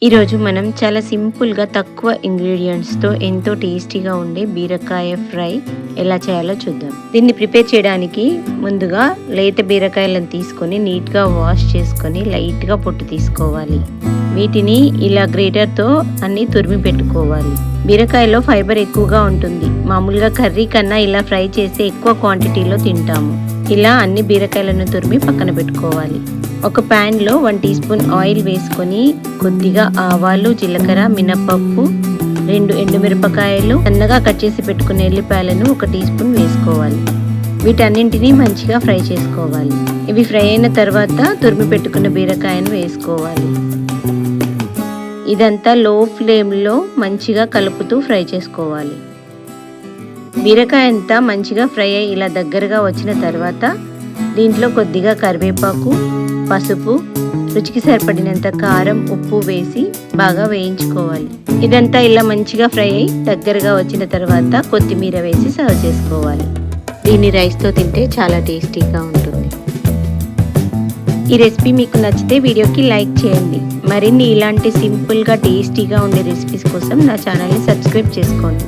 ఈరోజు మనం చాలా సింపుల్గా తక్కువ ఇంగ్రీడియంట్స్తో ఎంతో టేస్టీగా ఉండే బీరకాయ ఫ్రై ఎలా చేయాలో చూద్దాం. దీన్ని ప్రిపేర్ చేయడానికి ముందుగా లేత బీరకాయలను తీసుకొని నీట్గా వాష్ చేసుకొని లైట్గా పొట్టు తీసుకోవాలి. వీటిని ఇలా గ్రేటర్తో అన్ని తురిమి పెట్టుకోవాలి. బీరకాయలో ఫైబర్ ఎక్కువగా ఉంటుంది. మామూలుగా కర్రీ కన్నా ఇలా ఫ్రై చేసి ఎక్కువ క్వాంటిటీలో తింటాము. ఇలా అన్ని బీరకాయలను తురిమి పక్కన పెట్టుకోవాలి. ఒక ప్యాన్లో 1 టీ స్పూన్ ఆయిల్ వేసుకొని కొద్దిగా ఆవాలు, జీలకర్ర, మినపప్పు, 2 ఎండుమిరపకాయలు, సన్నగా కట్ చేసి పెట్టుకున్న ఎల్లిపాయలను 1 టీ స్పూన్ వేసుకోవాలి. వీటన్నింటినీ మంచిగా ఫ్రై చేసుకోవాలి. ఇవి ఫ్రై అయిన తర్వాత తురిమి పెట్టుకున్న బీరకాయను వేసుకోవాలి. ఇదంతా లో ఫ్లేమ్లో మంచిగా కలుపుతూ ఫ్రై చేసుకోవాలి. బీరకాయ అంతా మంచిగా ఫ్రై అయ్యి ఇలా దగ్గరగా వచ్చిన తర్వాత దీంట్లో కొద్దిగా కరివేపాకు, పసుపు, రుచికి సరిపడినంత కారం, ఉప్పు వేసి బాగా వేయించుకోవాలి. ఇదంతా ఇలా మంచిగా ఫ్రై అయ్యి దగ్గరగా వచ్చిన తర్వాత కొత్తిమీర వేసి సర్వ్ చేసుకోవాలి. దీన్ని రైస్తో తింటే చాలా టేస్టీగా ఉంటుంది. ఈ రెసిపీ మీకు నచ్చితే వీడియోకి లైక్ చేయండి. మరిన్ని ఇలాంటి సింపుల్గా టేస్టీగా ఉండే రెసిపీస్ కోసం నా ఛానల్ని సబ్స్క్రైబ్ చేసుకోండి.